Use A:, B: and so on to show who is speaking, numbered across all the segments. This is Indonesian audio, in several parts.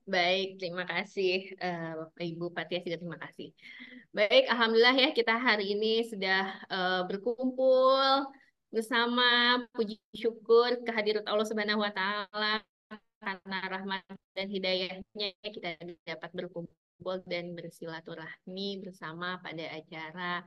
A: Baik, terima kasih Bapak Ibu Fatia juga terima kasih. Baik, Alhamdulillah ya kita hari ini sudah berkumpul bersama puji syukur kehadirat Allah Subhanahu wa taala karena rahmat dan hidayahnya kita dapat berkumpul dan bersilaturahmi bersama pada acara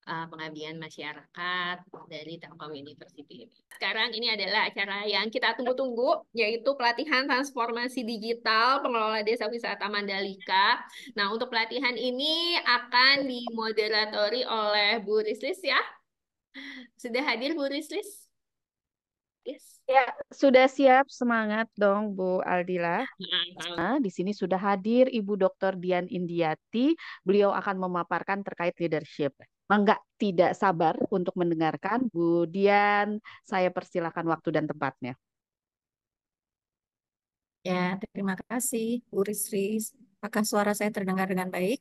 A: pengabdian masyarakat dari Telkom University ini. Sekarang ini adalah acara yang kita tunggu-tunggu, yaitu pelatihan transformasi digital pengelola desa wisata Mandalika. Nah, untuk pelatihan ini akan dimoderatori oleh Bu Rislis ya. Sudah hadir Bu Rislis? Yes.
B: Ya, sudah siap, semangat dong Bu Aldila.
A: Nah,
B: Di sini sudah hadir Ibu Dr. Dian Indiati. Beliau akan memaparkan terkait leadership. Mangga tidak sabar untuk mendengarkan Bu Dian. Saya persilakan waktu dan tempatnya.
C: Ya, terima kasih, Bu Risris. Apakah suara saya terdengar dengan baik?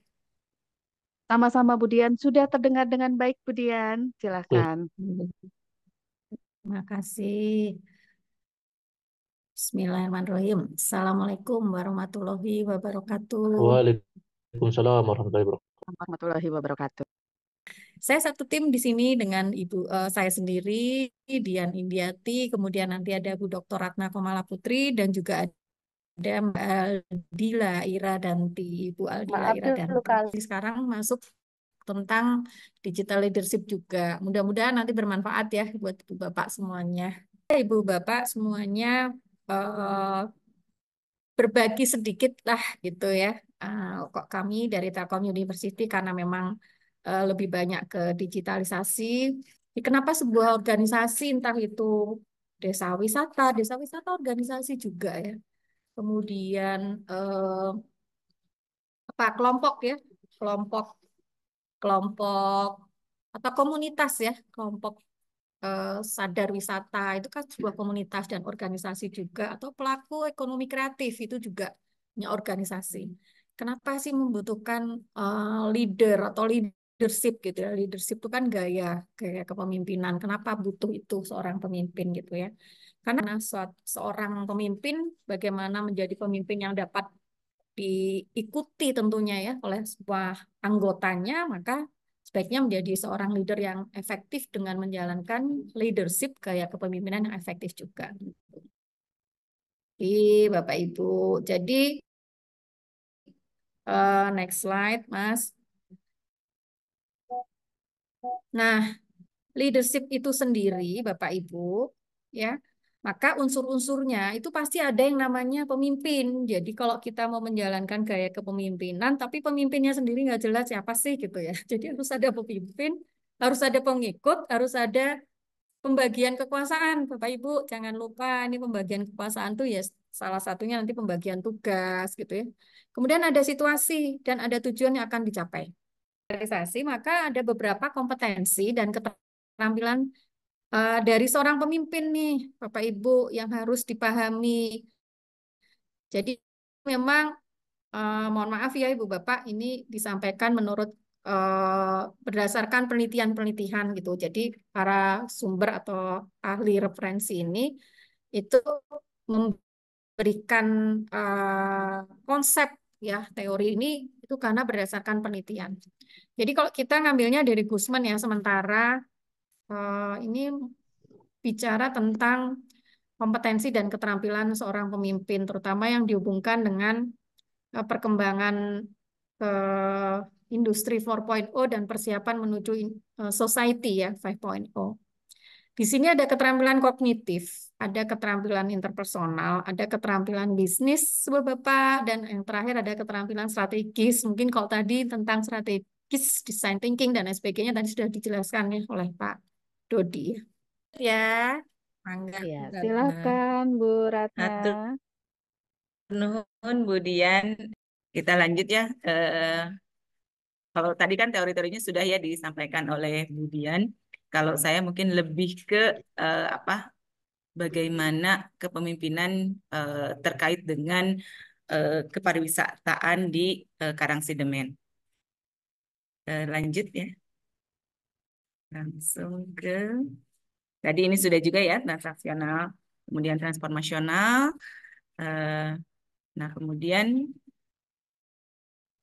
B: Sama-sama Bu Dian, sudah terdengar dengan baik Bu Dian. Silakan.
C: Terima kasih. Bismillahirrahmanirrahim. Assalamualaikum warahmatullahi wabarakatuh.
D: Waalaikumsalam warahmatullahi wabarakatuh.
B: Warahmatullahi wabarakatuh.
C: Saya satu tim di sini dengan saya sendiri, Dian Indiati, kemudian nanti ada Bu Dr. Ratna Komala Putri, dan juga ada Mbak Aldila Iradanti, Ibu Aldila
B: Maaf dulu
C: Iradanti.
B: kali.
C: Sekarang masuk tentang digital leadership juga. Mudah-mudahan nanti bermanfaat ya buat Ibu Bapak semuanya. Ibu Bapak semuanya eh, berbagi sedikit lah gitu ya. Kok kami dari Telkom University karena memang lebih banyak ke digitalisasi. Kenapa sebuah organisasi entah itu desa wisata organisasi juga ya. Kemudian apa kelompok ya, kelompok kelompok atau komunitas ya, kelompok sadar wisata itu kan sebuah komunitas dan organisasi juga atau pelaku ekonomi kreatif itu juga punya organisasi. Kenapa sih membutuhkan leader atau leadership gitu ya? Leadership itu kan gaya gaya kepemimpinan. Kenapa butuh itu seorang pemimpin gitu ya? Karena seorang pemimpin bagaimana menjadi pemimpin yang dapat diikuti tentunya ya oleh sebuah anggotanya, maka sebaiknya menjadi seorang leader yang efektif dengan menjalankan leadership gaya kepemimpinan yang efektif juga. Bapak Ibu. Jadi next slide, Mas. Nah, leadership itu sendiri, Bapak Ibu, ya, maka unsur-unsurnya itu pasti ada yang namanya pemimpin. Jadi kalau kita mau menjalankan gaya kepemimpinan, tapi pemimpinnya sendiri nggak jelas siapa sih gitu ya. Jadi harus ada pemimpin, harus ada pengikut, harus ada pembagian kekuasaan, Bapak Ibu. Jangan lupa ini pembagian kekuasaan tuh ya salah satunya nanti pembagian tugas gitu ya. Kemudian ada situasi dan ada tujuan yang akan dicapai realisasi, maka ada beberapa kompetensi dan keterampilan dari seorang pemimpin nih, Bapak Ibu, yang harus dipahami. Jadi memang mohon maaf ya Ibu Bapak, ini disampaikan menurut berdasarkan penelitian-penelitian gitu. Jadi para sumber atau ahli referensi ini itu memberikan konsep ya teori ini itu karena berdasarkan penelitian. Jadi kalau kita ngambilnya dari Guzman ya, sementara ini bicara tentang kompetensi dan keterampilan seorang pemimpin, terutama yang dihubungkan dengan perkembangan industri 4.0 dan persiapan menuju society ya 5.0. Di sini ada keterampilan kognitif, ada keterampilan interpersonal, ada keterampilan bisnis, Bapak, dan yang terakhir ada keterampilan strategis. Mungkin kalau tadi tentang strategis, design thinking, dan lain sebagainya tadi sudah dijelaskan ya oleh Pak Dodi. Ya, mangga.
B: Ya, silakan Bu Ratna.
E: Atur nuhun Bu Dian. Kita lanjut ya. Kalau tadi kan teori-teorinya sudah ya disampaikan oleh Bu Dian. Kalau saya mungkin lebih ke apa bagaimana kepemimpinan terkait dengan kepariwisataan di Karangsidemen. Lanjut ya. Langsung ke tadi ini sudah juga ya transaksional, kemudian transformasional. Nah, kemudian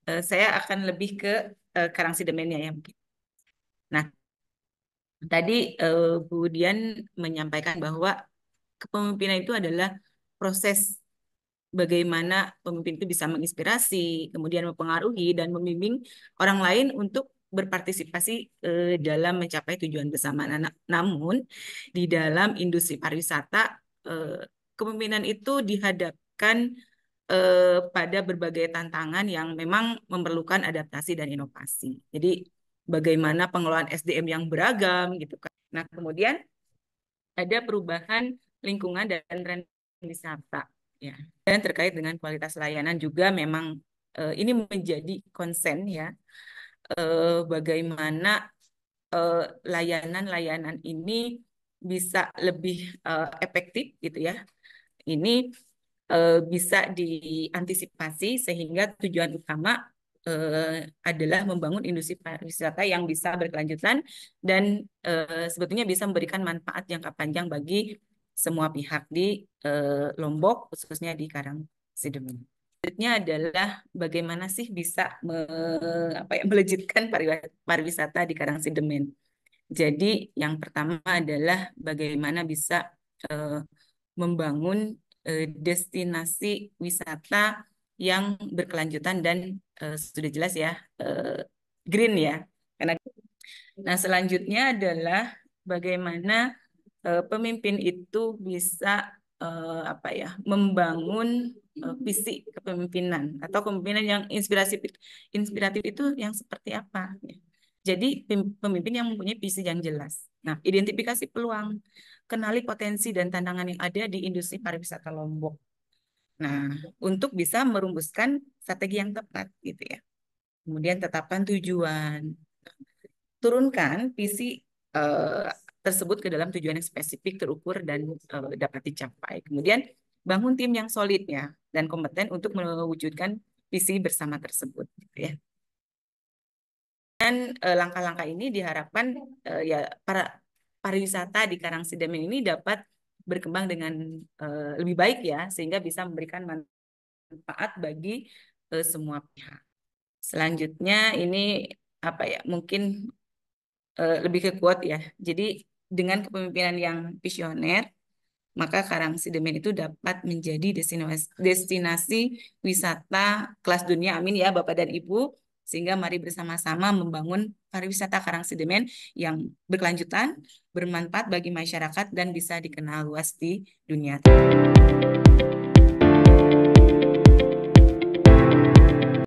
E: saya akan lebih ke Karangsidemennya ya mungkin. Nah, tadi Bu Dian menyampaikan bahwa kepemimpinan itu adalah proses bagaimana pemimpin itu bisa menginspirasi, kemudian mempengaruhi dan membimbing orang lain untuk berpartisipasi dalam mencapai tujuan bersama. Namun di dalam industri pariwisata, kepemimpinan itu dihadapkan pada berbagai tantangan yang memang memerlukan adaptasi dan inovasi. Jadi bagaimana pengelolaan SDM yang beragam gitu kan. Nah, kemudian ada perubahan lingkungan dan tren wisata ya. Dan terkait dengan kualitas layanan juga memang ini menjadi konsen ya. Bagaimana layanan-layanan ini bisa lebih efektif gitu ya. Ini bisa diantisipasi sehingga tujuan utama adalah membangun industri pariwisata yang bisa berkelanjutan dan sebetulnya bisa memberikan manfaat jangka panjang bagi semua pihak di Lombok, khususnya di Karangsidemen. Selanjutnya adalah bagaimana sih bisa melejitkan pariwisata di Karangsidemen. Jadi yang pertama adalah bagaimana bisa membangun destinasi wisata yang berkelanjutan dan sudah jelas ya green ya. Nah, selanjutnya adalah bagaimana pemimpin itu bisa membangun visi kepemimpinan atau kepemimpinan yang inspiratif itu yang seperti apa ya. Jadi pemimpin yang mempunyai visi yang jelas. Nah, identifikasi peluang, kenali potensi dan tantangan yang ada di industri pariwisata Lombok. Nah, untuk bisa merumuskan strategi yang tepat gitu ya. Kemudian tetapkan tujuan, turunkan visi tersebut ke dalam tujuan yang spesifik, terukur dan dapat dicapai. Kemudian bangun tim yang solid ya dan kompeten untuk mewujudkan visi bersama tersebut gitu ya. Dan langkah-langkah ini diharapkan ya para pariwisata di Karangsidemen ini dapat berkembang dengan lebih baik ya, sehingga bisa memberikan manfaat bagi semua pihak. Selanjutnya ini mungkin lebih ke quote ya. Jadi dengan kepemimpinan yang visioner, maka Karangsidemen itu dapat menjadi destinasi wisata kelas dunia. Amin ya Bapak dan Ibu. Sehingga mari bersama-sama membangun pariwisata Karangsidemen yang berkelanjutan, bermanfaat bagi masyarakat dan bisa dikenal luas di dunia.